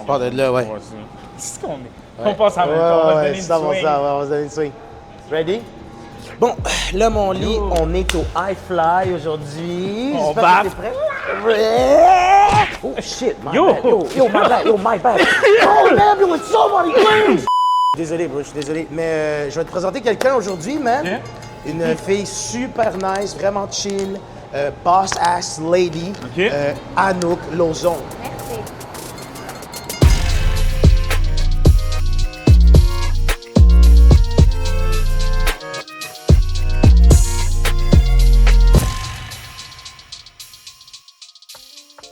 Pas de là, ouais. C'est ce qu'on est. On passe en même temps. On va se donner une ça va, swing. ça va, on va se donner une swing. Ready? Bon, là, mon lit, on est au High Fly aujourd'hui. On J'espère bat. que t'es prêt? Oh shit, my Yo. bad. Yo, my bad. Oh, man, you with so many things! Désolé, bro, je suis désolé. Mais je vais te présenter quelqu'un aujourd'hui, man. Yeah. Une fille super nice, vraiment chill. Boss ass lady. OK. Anouk Lauzon. Merci.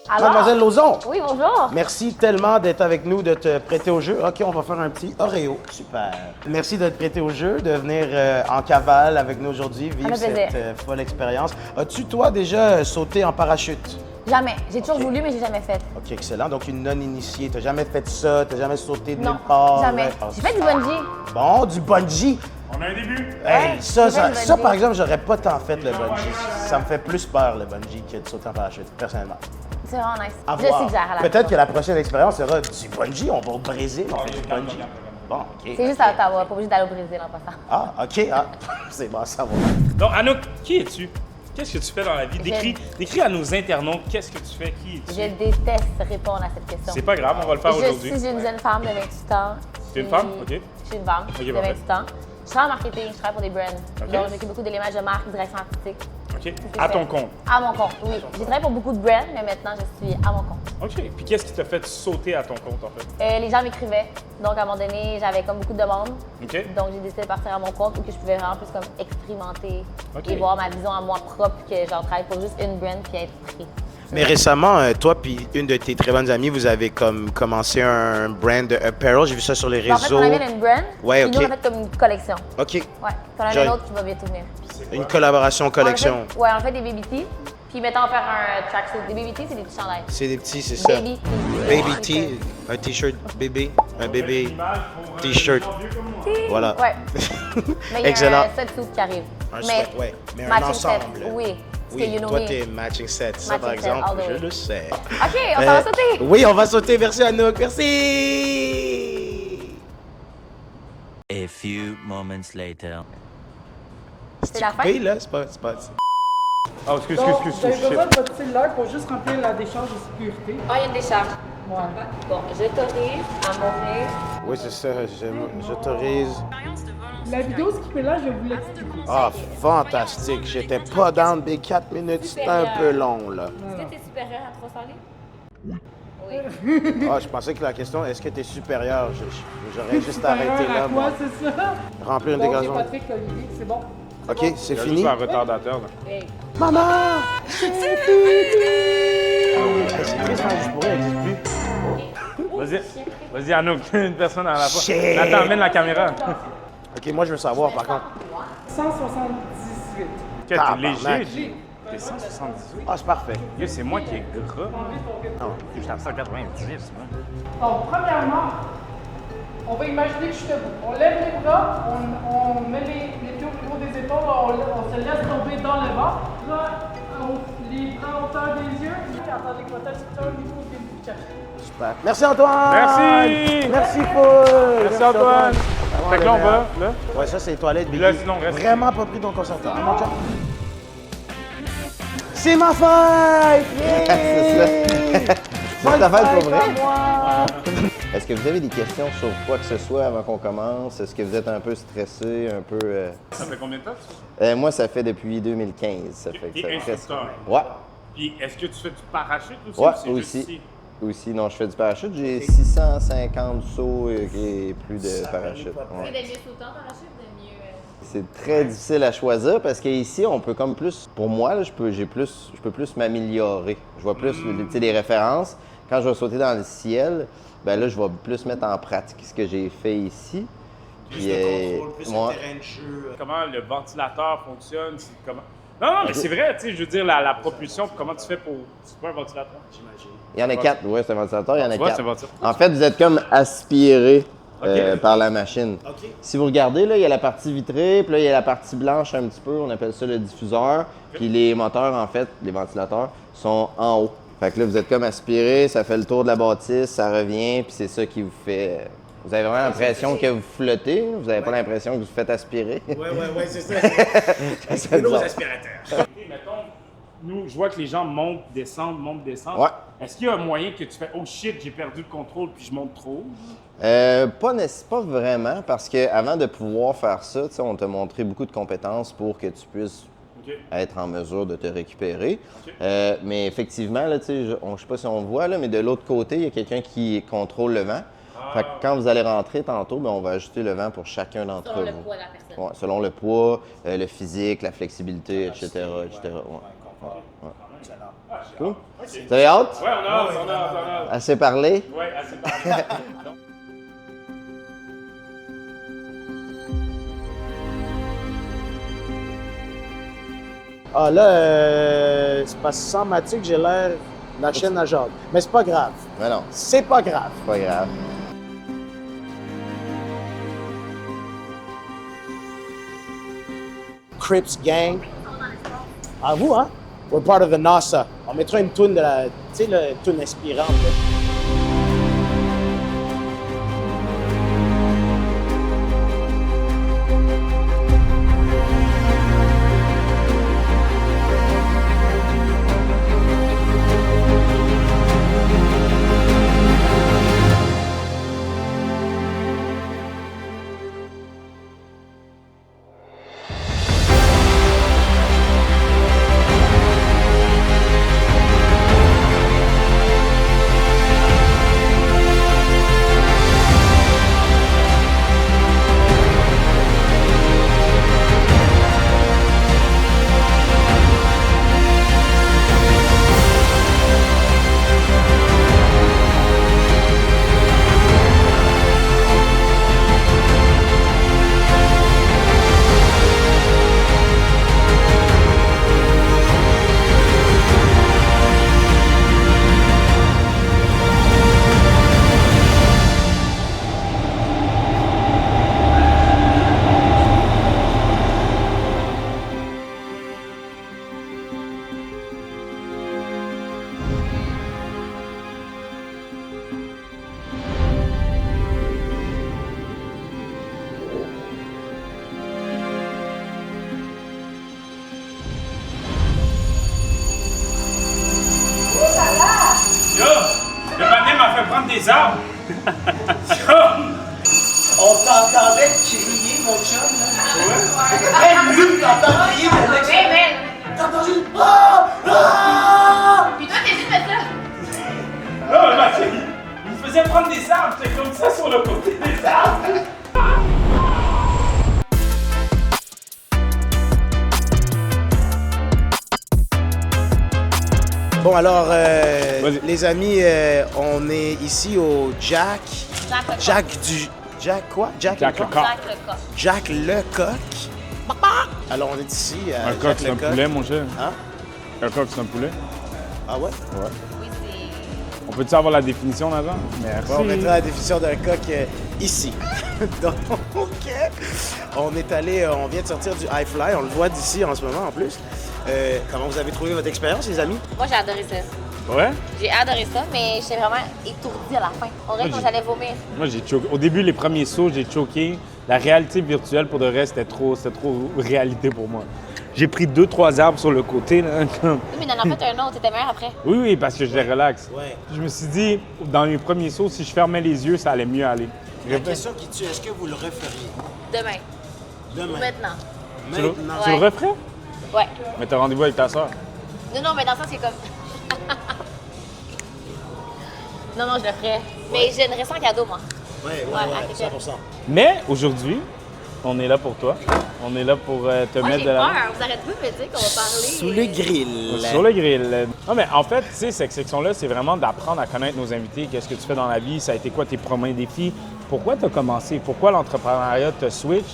Alors? Mademoiselle Lauzon. Oui, bonjour. Merci tellement d'être avec nous, de te prêter au jeu. OK, on va faire un petit Oreo. Super. Merci de te prêter au jeu, de venir en cavale avec nous aujourd'hui, vivre fait plaisir. cette folle expérience. As-tu, toi, déjà sauté en parachute? Jamais. J'ai toujours voulu, mais j'ai jamais fait. OK, excellent. Donc, une non-initiée. T'as jamais fait ça? T'as jamais sauté de Non, nulle part? jamais. Ouais. J'ai fait du bungee. Bon, du bungee. On a un début. Hey, ça, j'ai fait du ça, bungee. par exemple, j'aurais pas tant fait le bungee. Ça me fait plus peur, le bungee, que de sauter en parachute, personnellement. C'est vraiment nice. À Je voir. suggère à la Peut-être fois. que la prochaine expérience sera du bungee. On va au Brésil, on fait du bungee. Bon, OK. C'est juste à Ottawa, pas obligé d'aller au Brésil en passant. Ah, OK. Ah, c'est bon, ça va. Donc, Anouk, qui es-tu? Qu'est-ce que tu fais dans la vie? Décris à nos internautes qu'est-ce que tu fais, qui es-tu? Je déteste répondre à cette question. C'est pas grave, on va le faire aujourd'hui. Je suis une jeune femme de 28 ans. T'es une qui- femme? OK. Je suis une femme OK, de parfait. 28 ans. Je travaille en marketing, je travaille pour des brands. OK. Donc, j'occupe beaucoup de l'image de marque, direction artistique. OK. C'est À fait. ton compte. À mon compte, oui. J'ai travaillé pour beaucoup de brands, mais maintenant, je suis à mon compte. OK. Puis qu'est-ce qui t'a fait sauter à ton compte, en fait? Les gens m'écrivaient. Donc, à un moment donné, j'avais comme beaucoup de demandes. OK. Donc, j'ai décidé de partir à mon compte où que je pouvais vraiment plus comme expérimenter OK. et voir ma vision à moi propre que genre travailler pour juste une brand puis être pris. Mais récemment, toi puis une de tes très bonnes amies, vous avez comme commencé un brand de apparel. J'ai vu ça sur les En fait, réseaux. on avait une brand. Ouais, puis nous, OK. on a fait comme une collection. OK. Ouais. Puis on en a Genre- une autre qui va bientôt venir. Une collaboration collection. Ouais, on fait des baby tee. Puis mettons, on fait un tracksuit. Des baby tee, c'est des petits chandails. C'est des petits, c'est ça. Baby tee. Baby tee, un t-shirt bébé, un bébé t-shirt. Voilà. Ouais. Mais il y a Excellent. un set suit qui arrive. Un mais sweat, ouais. Mais un matching ensemble. set, oui. Parce que Oui, you know toi, me. t'es matching set. Ça, par Matching set, exemple, all the way. je le sais. OK, on s'en va sauter. Oui, on va sauter. Merci, Anouk. Merci. A few moments later. C'est la fin? Oui, là, c'est pas... Oh, excuse, Donc, excuse, vous avez excuse. besoin de votre cellulaire pour juste remplir la décharge de sécurité. Ah, il y a une décharge. Ouais. Bon, je t'autorise à m'ouvrir. Oui, c'est ça. J'autorise. La vidéo skippée là, je vais vous l'expliquer. Ah, fantastique. J'étais pas down des 4 minutes. C'était un peu long, là. Est-ce que tu es supérieur à 300 livres? Oui. Ah, je pensais que la question, est-ce que t'es supérieur? J'aurais juste arrêté là, à moi. quoi, c'est ça? Remplir une Donc, c'est déclaration. Patrick Olivier, c'est bon. OK, c'est Il y a fini? juste un retardateur, là. Hey. Maman! C'est fini! C'est triste, hein, je pourrais, elle dit plus. Vas-y, Anouk, une personne à la fois. Shit. Attends, amène la caméra. OK, moi, je veux savoir, par contre. 178. Ok, t'es Tabarnak. léger. T'es 178. Ah, c'est parfait. Yo, c'est moi qui est gras. Je suis à 190, moi. Donc, premièrement, on va imaginer que je suis debout. On lève les bras, on met les pieds au niveau des épaules, on se laisse tomber dans le ventre. Là, les bras en hauteur des yeux. Attendez que votre tête soit au niveau du café. Super. Merci, Antoine! Merci! Merci, Paul! Merci, Antoine. Fait que là, on va, là. Ouais, ça, c'est les toilettes. Puis là, Biggie. sinon, reste Vraiment pas pris ton consentement. Mon chum. C'est ma fête! C'est ça. Bonne ta fête pour fête vrai? à moi! Est-ce que vous avez des questions sur quoi que ce soit avant qu'on commence? Est-ce que vous êtes un peu stressé, un peu... Ça fait combien de temps, ça? Moi, ça fait depuis 2015. Ça fait que T'es ça fait instructeur. Ouais, Puis, est-ce que tu fais du parachute aussi? ouais, ou c'est juste aussi. ici? Aussi, non, je fais du parachute. J'ai 650 sauts et plus de parachute. Ouais. d'être mieux sautant parachute, de mieux. C'est très difficile à choisir parce qu'ici, on peut comme plus... Pour moi, là, je peux plus m'améliorer. Je vois plus tu sais, les références. Quand je vais sauter dans le ciel, ben là, je vais plus mettre en pratique ce que j'ai fait ici. Plus de contrôle, plus ouais. de terrain de jeu. Comment le ventilateur fonctionne? Comment... Non, mais c'est vrai, tu sais, je veux dire, la propulsion, comment tu fais pour... C'est pas un ventilateur? J'imagine. Il y en a 4. Oui, c'est un ventilateur, il y en a Tu vois, 4. c'est un ventilateur. En fait, vous êtes comme aspiré Ok. par la machine. OK. Si vous regardez, là, il y a la partie vitrée, puis là, il y a la partie blanche un petit peu, on appelle ça le diffuseur. Puis les moteurs, en fait, les ventilateurs, sont en haut. Fait que là, vous êtes comme aspiré, ça fait le tour de la bâtisse, ça revient, puis c'est ça qui vous fait... Vous avez vraiment l'impression que vous flottez, vous n'avez pas l'impression que vous faites aspirer. Ouais, c'est ça. C'est nos bizarre. aspirateurs. Mettons, nous, je vois que les gens montent, descendent. Ouais. Est-ce qu'il y a un moyen que tu fais « Oh shit, j'ai perdu le contrôle puis je monte trop » Pas vraiment, parce qu'avant de pouvoir faire ça, tu sais, on t'a montré beaucoup de compétences pour que tu puisses être en mesure de te récupérer. Mais effectivement, là, tu sais, je sais pas si on voit, là, mais de l'autre côté, il y a quelqu'un qui contrôle le vent. Fait que quand vous allez rentrer tantôt, ben, on va ajuster le vent pour chacun d'entre vous. Selon le poids de la personne. Ouais, selon le poids, le physique, la flexibilité, etc. Ouais. Cool. Vous avez hâte? Ouais, on a hâte. Assez parlé? Ouais, assez parlé. Ah là, c'est parce que sans Mathieu que j'ai l'air de la chaîne à Jacques. Mais c'est pas grave. Mais non, C'est pas grave. c'est pas grave. Crips Gang. À vous, hein? We're part of the NASA. On mettra une toune de la... Tu sais, la toune inspirante, là. Yo, le matin m'a fait prendre des arbres. On t'entendait crier, mon chum, là. Même lui, t'entends crier, mais là, Mais, mais. t'as entendu... Ah! Ah! Puis toi, t'es juste fait ça. Non, mais Mathieu, il me faisait prendre des arbres. C'est comme ça sur le côté des arbres. Bon, alors, Vas-y. les amis, on est ici au Jack... Jack le coq. Jack quoi? Jack Jack le le coq. coq. Jack le coq. Jack le coq. Alors, on est ici à Un coq, Jack c'est le un coq. poulet, mon cher. Hein? Un coq, c'est un poulet. Ah ouais? Oui, c'est. On peut-tu avoir la définition, Nathan? Merci. Bon, on mettra la définition d'un coq ici. Donc, on est allé, on vient de sortir du High Fly, on le voit d'ici en ce moment en plus. Comment vous avez trouvé votre expérience, les amis? Moi, j'ai adoré ça. Ouais? J'ai adoré ça, mais j'étais vraiment étourdie à la fin. On dirait que j'allais vomir. Moi, j'ai choqué. Au début, les premiers sauts, j'ai choqué. La réalité virtuelle, pour de vrai, c'était trop réalité pour moi. J'ai pris 2-3 arbres sur le côté, là. Oui, mais dans en fait un autre, t'étais meilleur après. Oui, parce que je les relaxe. Ouais. Je me suis dit, dans les premiers sauts, si je fermais les yeux, ça allait mieux aller. La question qui tue, est-ce que vous le referiez? Demain. Demain. Maintenant. Tu le, Maintenant. tu le Ouais. referais? Ouais. Mais t'as rendez-vous avec ta soeur. Non, mais dans le sens, c'est comme. non, je le ferais. Mais je donnerais ça en cadeau, moi. Ouais, Ouais, à 100%. Mais aujourd'hui, on est là pour toi. On est là pour te Moi, mettre j'ai de la... peur. Vous arrêtez pas de me dire qu'on va parler. Sous le grill. Sur le grill. Non, mais en fait, tu sais, cette section-là, c'est vraiment d'apprendre à connaître nos invités. Qu'est-ce que tu fais dans la vie? Ça a été quoi tes premiers défis? Pourquoi tu as commencé? Pourquoi l'entrepreneuriat te switch?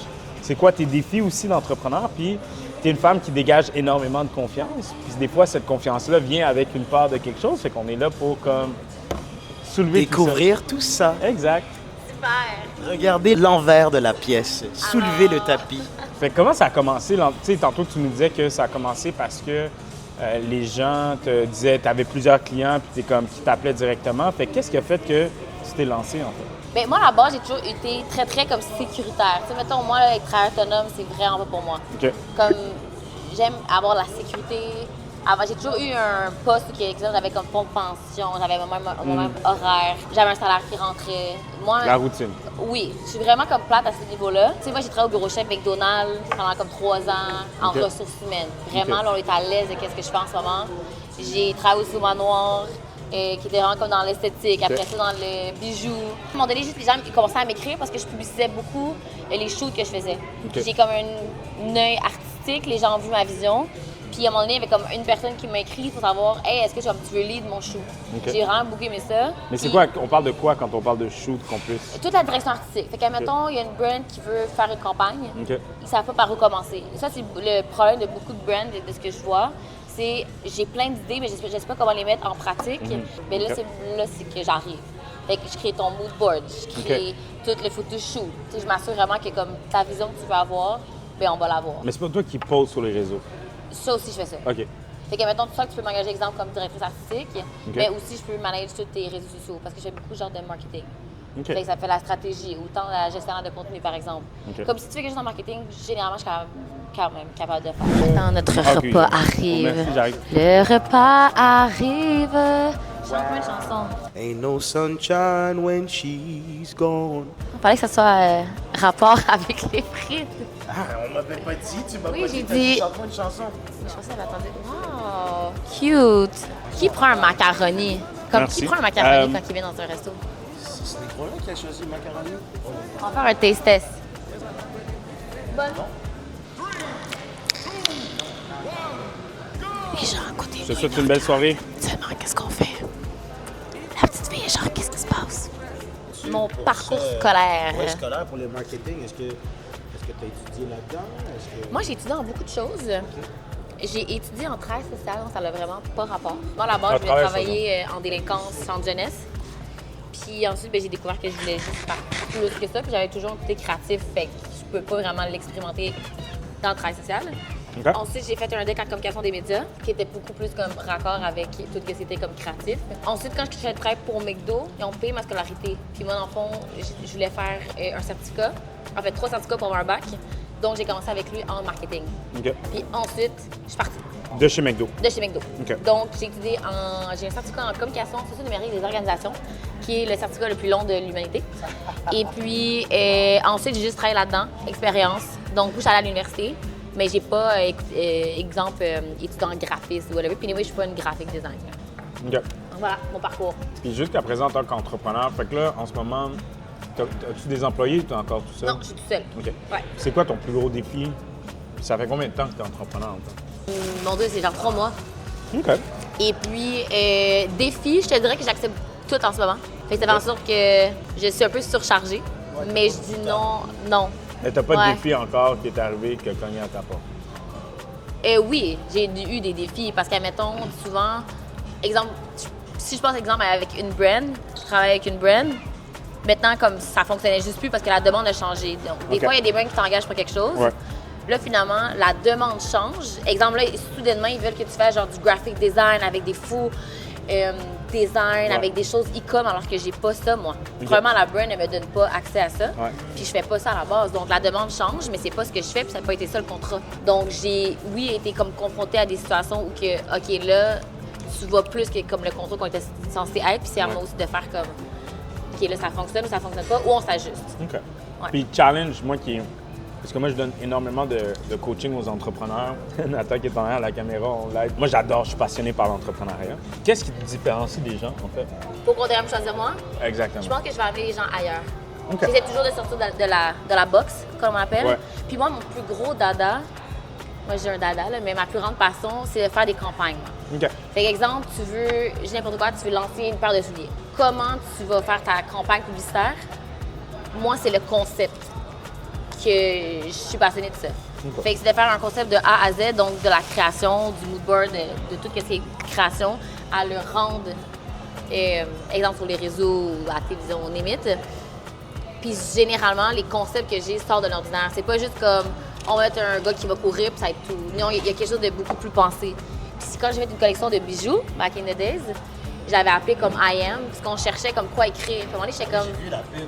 C'est quoi tes défis aussi d'entrepreneur? Puis, tu es une femme qui dégage énormément de confiance. Puis, des fois, cette confiance-là vient avec une part de quelque chose. Fait qu'on est là pour, comme, soulever Découvrir tout ça. tout ça. Exact. Super. Regardez l'envers de la pièce. Soulever le tapis. Fait que comment ça a commencé? Tu sais, tantôt, tu nous disais que ça a commencé parce que les gens te disaient, tu avais plusieurs clients, puis qui t'appelaient directement. Fait qu'est-ce qui a fait que tu t'es lancé, en fait? Ben, moi, à la base, j'ai toujours été très, très comme sécuritaire. Tu sais, mettons, moi, là, être travailleur autonome, c'est vraiment pas pour moi. OK. Comme, j'aime avoir la sécurité. Avant, j'ai toujours eu un poste où j'avais comme fonds de pension, j'avais mon même horaire, j'avais un salaire qui rentrait. Moi, La routine. oui, je suis vraiment comme plate à ce niveau-là. Tu sais, moi, j'ai travaillé au bureau chef McDonald's pendant comme 3 ans en OK. ressources humaines. Vraiment, OK. là, on est à l'aise de ce que je fais en ce moment. J'ai travaillé aussi au manoir, qui était vraiment comme dans l'esthétique, après ça dans le bijou. À un moment donné, juste les gens ils commençaient à m'écrire parce que je publicisais beaucoup les shoots que je faisais. OK. J'ai comme un œil artistique, les gens ont vu ma vision. Puis à un moment donné, il y avait comme une personne qui m'a écrit pour savoir « Hey, est-ce que tu veux lead mon shoot? OK. J'ai vraiment beaucoup aimé ça. Mais c'est Puis, quoi? On parle de quoi quand on parle de shoot qu'on puisse... toute la direction artistique. Fait qu'admettons, il y a une brand qui veut faire une campagne, OK. ils ne savent pas par où commencer. Ça, c'est le problème de beaucoup de brands, de ce que je vois. C'est j'ai plein d'idées, mais je ne sais pas comment les mettre en pratique. Mais là, OK. c'est que j'arrive. Fait que je crée ton mood board, je crée tout le photoshoot. Tu sais, je m'assure vraiment que comme ta vision que tu veux avoir, bien, on va l'avoir. Mais c'est pas toi qui poses sur les réseaux. Ça aussi, je fais ça. OK. Fait que, mettons, tout ça, que tu peux m'engager, exemple, comme directrice artistique, mais aussi, je peux manager tous tes réseaux sociaux parce que je fais beaucoup genre de marketing. OK. Fait que ça fait la stratégie, autant la gestionnaire de contenu, par exemple. OK. Comme si tu fais quelque chose en marketing, généralement, je suis quand même capable de faire. Maintenant, notre Ah, repas ok. arrive. Merci, j'arrive. Le repas arrive. Chante-moi une chanson. Ain't no sunshine when she's gone. Il fallait que ça soit rapport avec les frites. Ah, on m'avait pas dit, tu m'as Oui, pas j'ai dit. dit- Chante-moi une chanson. Je pensais qu'elle attendait. Wow, cute. Qui prend un macaroni? Comme Merci. qui prend un macaroni quand il vient dans un resto? C'est Nicolas qui a choisi le macaroni. On va faire un taste test. Bonne. Les gens à côté Je te souhaite une belle soirée. seulement qu'est-ce qu'on fait? La petite fille, genre, qu'est-ce qui se passe? Mon parcours scolaire. Ouais, scolaire pour le marketing. Est-ce que tu as étudié là-dedans? Moi, j'ai étudié en beaucoup de choses. J'ai étudié en travail social, donc ça n'a vraiment pas rapport. Moi, à la base, je voulais travail travailler en délinquance, centre jeunesse. Puis ensuite, ben, j'ai découvert que je voulais juste faire plus que ça. Puis j'avais toujours un côté créatif, fait que je peux pas vraiment l'expérimenter dans le travail social. OK. Ensuite, j'ai fait un deck en communication des médias, qui était beaucoup plus comme raccord avec tout ce que c'était comme créatif. Ensuite, quand je travaillais pour McDo, ils ont payé ma scolarité. Puis moi, dans le fond, je voulais faire un certificat. En fait, 3 certificats pour avoir un bac. Donc, j'ai commencé avec lui en marketing. OK. Puis ensuite, je suis partie De chez McDo. de chez McDo. OK. Donc, j'ai un certificat en communication socio-numérique des organisations, qui est le certificat le plus long de l'humanité. Et puis, ensuite, j'ai juste travaillé là-dedans, expérience. Donc, je suis allée à l'université, mais j'ai pas, exemple, étudié en graphisme ou whatever. Puis, anyway, je suis pas une graphic designer. OK. Donc, voilà, mon parcours. Puis jusqu'à présent, en tant qu'entrepreneur, fait que là, en ce moment, as-tu des employés ou tu es encore tout seul? Non, je suis toute seule. OK. Ouais. C'est quoi ton plus gros défi? Puis ça fait combien de temps que tu es entrepreneur? En fait? Mon Dieu, c'est genre 3 mois. OK. Et puis, défi, je te dirais que j'accepte tout en ce moment. Fait que ça fait en sorte que je suis un peu surchargée. Mais je dis non. Mais t'as pas de Ouais. défi encore qui est arrivé qui a cogné à ta porte? Oui, j'ai eu des défis parce qu'admettons, souvent, exemple, si je pense exemple avec une brand, je travaille avec une brand, maintenant, comme ça fonctionnait juste plus parce que la demande a changé. Donc, des OK. fois, il y a des brands qui t'engagent pour quelque chose. Ouais. Là, finalement, la demande change. Exemple, là, soudainement, ils veulent que tu fasses genre du graphic design avec des faux design, Ouais. avec des choses e-com, alors que j'ai pas ça, moi. Vraiment, la brand ne me donne pas accès à ça. Ouais. Puis je fais pas ça à la base. Donc, la demande change, mais c'est pas ce que je fais, puis ça n'a pas été ça le contrat. Donc, j'ai, oui, été comme confrontée à des situations où que, OK, là, tu vois plus que comme le contrat qu'on était censé être, puis c'est à moi aussi de faire comme, OK, là, ça fonctionne ou ça fonctionne pas, ou on s'ajuste. OK. Ouais. Puis challenge, moi qui. Parce que moi, je donne énormément de coaching aux entrepreneurs. Nathan qui est en arrière à la caméra, on l'aide. Moi, j'adore, je suis passionné par l'entrepreneuriat. Qu'est-ce qui te différencie des gens, en fait? Faut qu'on devrait me choisir moi. Exactement. Je pense que je vais amener les gens ailleurs. OK. J'essaie toujours de sortir de la boxe, comme on l'appelle. Ouais. Puis moi, mon plus gros dada, moi j'ai un dada, là, mais ma plus grande passion, c'est de faire des campagnes. OK. Fait qu'exemple, tu veux, j'ai n'importe quoi, tu veux lancer une paire de souliers. Comment tu vas faire ta campagne publicitaire? Moi, c'est le concept que je suis passionnée de ça. OK. Fait que c'est de faire un concept de A à Z, donc de la création, du mood board, de tout ce qui est création, à le rendre, exemple sur les réseaux ou à la télévision, limite. Puis généralement, les concepts que j'ai sortent de l'ordinaire. C'est pas juste comme on va mettre un gars qui va courir puis ça va être tout. Non, il y a quelque chose de beaucoup plus pensé. Puis quand j'ai fait une collection de bijoux, back in the days, je l'avais appelé comme I Am, parce qu'on cherchait comme quoi écrire. Puis à un moment donné, j'étais comme... J'ai vu la pub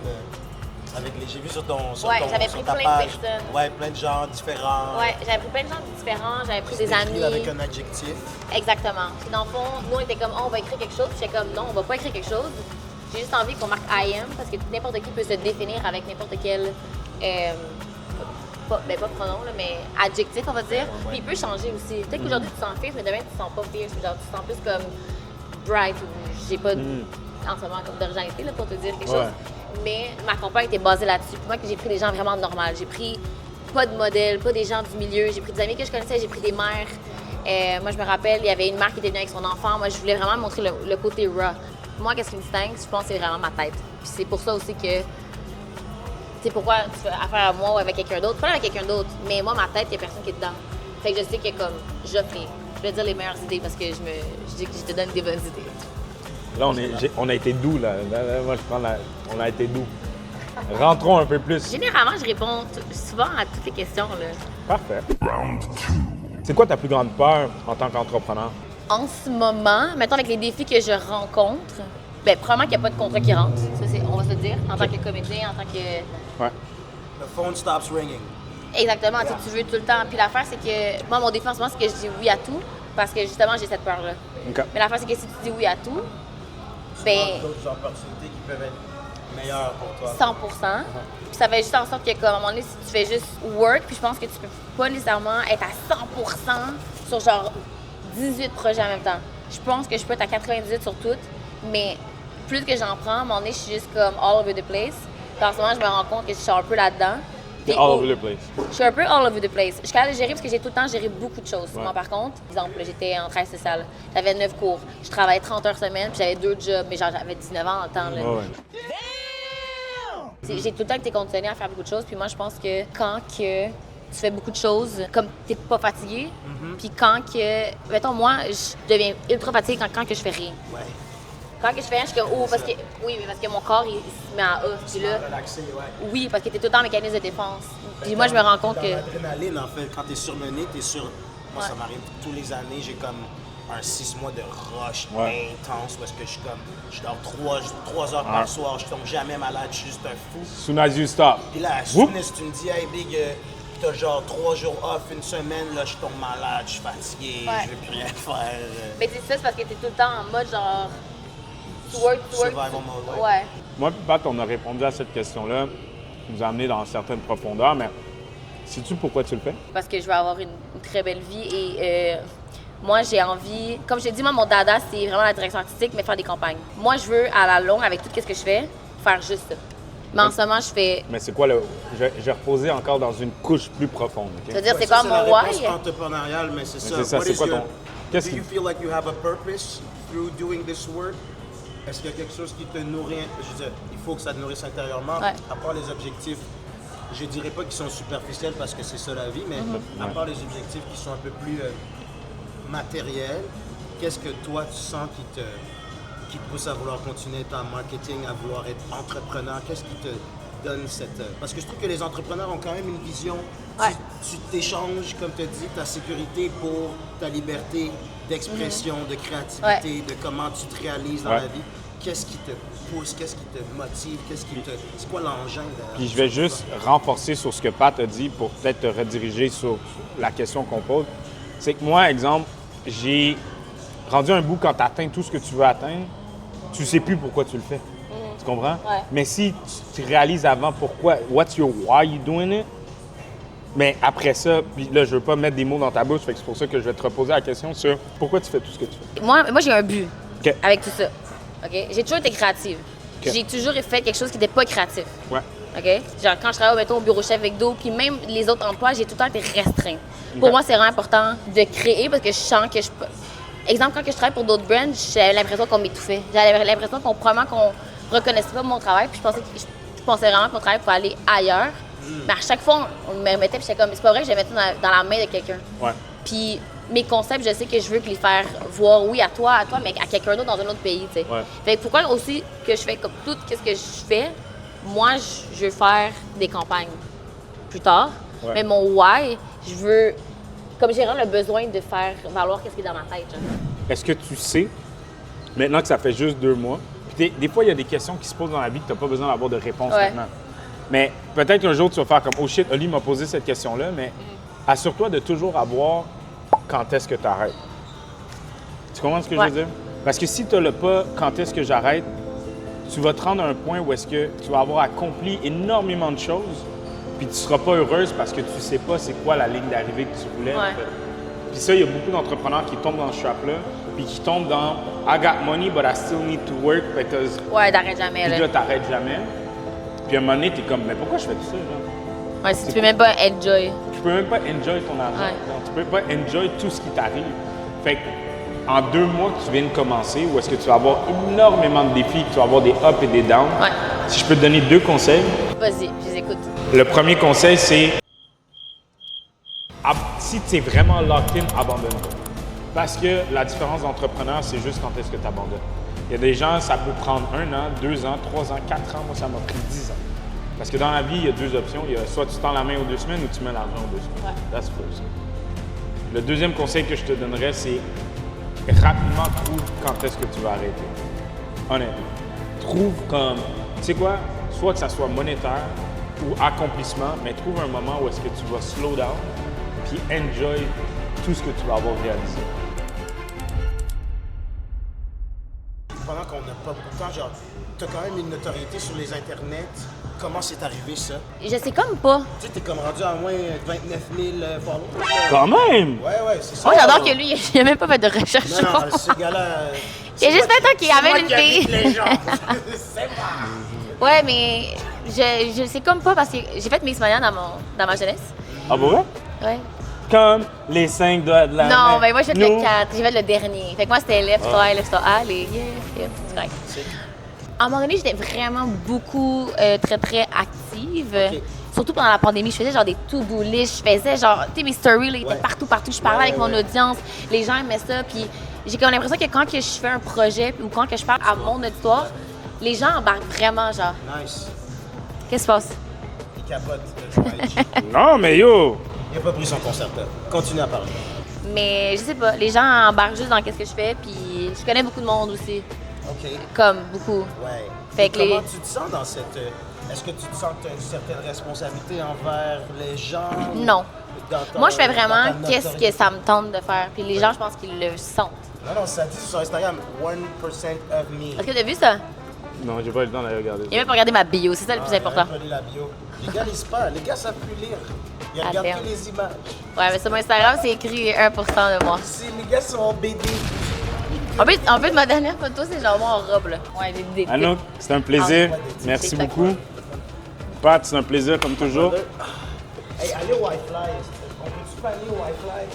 j'ai vu sur ton Ouais, sur j'avais sur pris ta plein de page. personnes. Ouais, plein de gens différents. Ouais, j'avais pris plein de gens différents, j'avais pris des C'était écrit amis. avec un adjectif. Exactement. Puis dans le fond, nous, on était comme, oh, on va écrire quelque chose. Puis j'étais comme, non, on va pas écrire quelque chose. J'ai juste envie qu'on marque I am, parce que n'importe qui peut se définir avec n'importe quel, pas pronom, là, mais adjectif, on va dire. Puis il peut changer aussi. Peut-être qu'aujourd'hui, tu te sens fierce, mais demain, tu te sens pas fierce. Genre, tu te sens plus comme bright ou j'ai pas en ce moment comme d'originalité là, pour te dire quelque chose. Mais ma campagne était basée là-dessus. Puis moi, j'ai pris des gens vraiment normaux. J'ai pris pas de modèles, pas des gens du milieu. J'ai pris des amis que je connaissais, j'ai pris des mères. Moi, je me rappelle, il y avait une mère qui était venue avec son enfant. Moi, je voulais vraiment montrer le côté raw. Moi, qu'est-ce qui me distingue, je pense que c'est vraiment ma tête. Puis c'est pour ça aussi que, tu sais, pourquoi tu fais affaire à moi ou avec quelqu'un d'autre? Pas avec quelqu'un d'autre, mais moi, ma tête, il n'y a personne qui est dedans. Fait que je sais que comme, j'offre je vais dire les meilleures idées parce que je dis que je te donne des bonnes idées. Là, on a été doux, là. Moi, on a été doux. Rentrons un peu plus. Généralement, je réponds souvent à toutes les questions, là. Parfait. C'est quoi ta plus grande peur en tant qu'entrepreneur? En ce moment, mettons avec les défis que je rencontre, bien, probablement qu'il n'y a pas de contrat qui rentre. Ça, on va se le dire, en tant que comédien, en tant que... Ouais. The phone stops ringing. Exactement, tu veux tout le temps. Puis l'affaire, c'est que moi, mon défi en ce moment, c'est que je dis oui à tout, parce que justement, j'ai cette peur-là. OK. Mais l'affaire, c'est que si tu dis oui à tout, ben D'autres opportunités qui peuvent être meilleures pour toi. 100 Puis ça fait juste en sorte que, comme, à un moment donné, si tu fais juste work, puis je pense que tu peux pas nécessairement être à 100 sur genre 18 projets en même temps. Je pense que je peux être à 98 sur toutes, mais plus que j'en prends, à un moment donné, je suis juste comme all over the place. Puis en ce moment, je me rends compte que je suis un peu là-dedans. T'es all over the place. Je suis un peu all over the place. Je suis capable de gérer parce que j'ai tout le temps géré beaucoup de choses. Moi, par contre, exemple, j'étais en travail social. J'avais 9 cours. Je travaillais 30 heures semaine, puis j'avais 2 jobs, mais genre, j'avais 19 ans en temps. Là. J'ai tout le temps été conditionnée à faire beaucoup de choses, puis moi, je pense que quand que tu fais beaucoup de choses, comme t'es pas fatigué, puis quand que... Mettons, moi, je deviens ultra fatiguée quand que je fais rien. Ouais. Quand que je fais rien, je suis comme, oh, parce que... Oui, mais parce que mon corps, il se met à off, puis là... Relaxé, ouais. Oui, parce que t'es tout le temps en mécanisme de défense. Puis moi, je me rends compte que... L'adrénaline, en fait, quand t'es surmené, t'es sur... Moi, ça m'arrive tous les années, j'ai comme un 6 mois de rush intense où est-ce que je dors 3 heures par soir, je tombe jamais malade, je suis juste un fou. Soon as you stop. Puis là, as soon as tu me dis, hey Big, t'as genre 3 jours off, une semaine, là, je tombe malade, je suis fatigué, je veux plus rien faire. Mais c'est ça, c'est parce que t'es tout le temps en mode genre... Work. Survival mode, Ouais. Moi, puis Pat, on a répondu à cette question-là, qui nous a amené dans certaines profondeurs, mais sais-tu pourquoi tu le fais? Parce que je veux avoir une très belle vie et moi, j'ai envie... Comme je t'ai dit, moi, mon dada, c'est vraiment la direction artistique, mais faire des campagnes. Moi, je veux, à la longue, avec tout ce que je fais, faire juste ça. Mais en ce moment, je fais... Mais c'est quoi le... J'ai reposé encore dans une couche plus profonde, OK? C'est-à-dire, c'est quoi mon why? C'est entrepreneurial, mais c'est ça. C'est ça, What c'est is quoi your- ton... Qu'est-ce Do qui... you feel like you have a purpose through doing this work? Est-ce qu'il y a quelque chose qui te nourrit? Je veux dire, il faut que ça te nourrisse intérieurement. Ouais. À part les objectifs, je dirais pas qu'ils sont superficiels parce que c'est ça la vie, mais à part les objectifs qui sont un peu plus matériels, qu'est-ce que toi tu sens qui te pousse à vouloir continuer ton marketing, à vouloir être entrepreneur? Qu'est-ce qui te donne cette... Parce que je trouve que les entrepreneurs ont quand même une vision. Ouais. Tu t'échanges, comme tu as dit, ta sécurité pour ta liberté d'expression, de créativité, de comment tu te réalises dans la vie. Qu'est-ce qui te pousse? Qu'est-ce qui te motive? C'est quoi l'engin derrière? Puis je vais juste renforcer sur ce que Pat a dit pour peut-être te rediriger sur la question qu'on pose. C'est que moi, exemple, j'ai rendu un bout quand tu atteins tout ce que tu veux atteindre, tu sais plus pourquoi tu le fais. Tu comprends? Ouais. Mais si tu réalises avant pourquoi, what's your why you doing it? Mais après ça, puis là, je veux pas mettre des mots dans ta bouche, fait que c'est pour ça que je vais te reposer la question sur pourquoi tu fais tout ce que tu fais. Moi j'ai un but OK. avec tout ça. OK? J'ai toujours été créative. OK. J'ai toujours fait quelque chose qui n'était pas créatif. Ouais. OK? Genre, quand je travaillais, mettons, au bureau chef avec Do, puis même les autres emplois, j'ai tout le temps été restreinte. Pour moi, c'est vraiment important de créer parce que je sens que je peux. Exemple, quand je travaille pour d'autres brands, j'avais l'impression qu'on m'étouffait. J'avais l'impression qu'on reconnaissait pas mon travail, puis je pensais vraiment que mon travail pouvait aller ailleurs. Mais à chaque fois, on me remettait, puis j'étais comme, c'est pas vrai que je vais mettre ça dans la main de quelqu'un. Ouais. Puis mes concepts, je sais que je veux les faire voir, oui, à toi, mais à quelqu'un d'autre dans un autre pays, tu sais. Ouais. Fait que pourquoi aussi que je fais comme tout ce que je fais, moi, je veux faire des campagnes plus tard. Ouais. Mais mon why, je veux comme j'ai vraiment le besoin de faire valoir ce qui est dans ma tête. Genre. Est-ce que tu sais, maintenant que ça fait juste 2 mois, puis des fois, il y a des questions qui se posent dans la vie que tu n'as pas besoin d'avoir de réponse maintenant. Mais peut-être un jour, tu vas faire comme « Oh shit, Oli m'a posé cette question-là », mais assure-toi de toujours avoir quand est-ce que tu arrêtes. Tu comprends ce que je veux dire? Parce que si tu n'as pas quand est-ce que j'arrête, tu vas te rendre à un point où est-ce que tu vas avoir accompli énormément de choses, puis tu ne seras pas heureuse parce que tu ne sais pas c'est quoi la ligne d'arrivée que tu voulais. En fait. Puis ça, il y a beaucoup d'entrepreneurs qui tombent dans ce trap-là, puis qui tombent dans « I got money, but I still need to work because… » Ouais, t'arrêtes jamais. Puis là, t'arrêtes jamais. Puis à un moment donné, t'es comme « Mais pourquoi je fais tout ça, genre? » Ouais, si tu peux même pas enjoy. Tu peux même pas enjoy ton argent. Ouais. Tu peux pas enjoy tout ce qui t'arrive. Fait que en 2 mois que tu viens de commencer, où est-ce que tu vas avoir énormément de défis, que tu vas avoir des ups et des downs, si je peux te donner 2 conseils. Vas-y, je les écoute. Le premier conseil, c'est si tu es vraiment locked in, abandonne-toi. Parce que la différence d'entrepreneur, c'est juste quand est-ce que tu abandonnes. Il y a des gens, ça peut prendre 1 an, 2 ans, 3 ans, 4 ans. Moi, ça m'a pris 10 ans. Parce que dans la vie, il y a 2 options. Il y a soit tu tends la main aux 2 semaines ou tu mets l'argent aux 2 semaines. Ouais. That's first. Le deuxième conseil que je te donnerais, c'est rapidement trouve quand est-ce que tu vas arrêter. Honnêtement. Trouve comme, tu sais quoi, soit que ça soit monétaire ou accomplissement, mais trouve un moment où est-ce que tu vas slow down puis enjoy tout ce que tu vas avoir réalisé. Pendant qu'on n'a pas beaucoup de temps, genre, t'as quand même une notoriété sur les internets. Comment c'est arrivé ça? Je sais comme pas. Tu sais, t'es comme rendu à moins 29 000 followers. Quand même! Ouais, c'est ça. Moi, j'adore que lui, il a même pas fait de recherche. Non, ce gars-là. Il a juste fait un qui avait une fille. Les gens. C'est pas. Ouais, mais je sais comme pas parce que j'ai fait Miss Maya dans ma jeunesse. Ah bon? Ouais. Comme les 5 doigts de la main. Non, mais moi, j'ai fait Nous. le 4. J'ai fait le dernier. Fait que moi, c'était left star A, left star A, les c'est correct. À un moment donné, j'étais vraiment beaucoup très active. Ok. Surtout pendant la pandémie, je faisais genre des to-do lists. Je faisais genre, tu sais, mes stories, là, ils étaient partout. Je parlais avec mon audience. Les gens aimaient ça. Puis j'ai comme l'impression que quand que je fais un projet ou quand que je parle à mon auditoire, les gens embarquent vraiment, genre. Nice. Qu'est-ce qui se passe? Il capote. Le jouage. Non, mais yo! Il a pas pris son concerteur. Continue à parler. Mais je sais pas, les gens embarquent juste dans qu'est-ce que je fais. Puis je connais beaucoup de monde aussi. OK. Comme beaucoup. Ouais. Fait Et que comment tu te sens dans cette... Est-ce que tu te sens que tu as une certaine responsabilité envers les gens? Non. Moi, je fais vraiment dans ta qu'est-ce que notoriété? ça me tente de faire. Puis les gens, je pense qu'ils le sentent. Non, ça dit sur Instagram, 1% of me. Est-ce que tu as vu ça? Non, j'ai pas eu le temps d'aller regarder Il a même pas regardé ma bio, c'est ça le plus important. Il a pas lu la bio. Les gars lisent pas. Les gars savent plus lire. Ils regardent Attends. que les images. Ouais, mais sur mon Instagram, c'est écrit 1% de moi. Si les gars sont en BD. En fait, ma dernière photo, c'est genre moi en robe, là. Ouais, j'ai des Anouk, c'est un plaisir. Ah, Merci c'est beaucoup. Pat, c'est un plaisir comme toujours. Hey, allez au Wi-Fly. On peut-tu pas aller au Wi-Fly?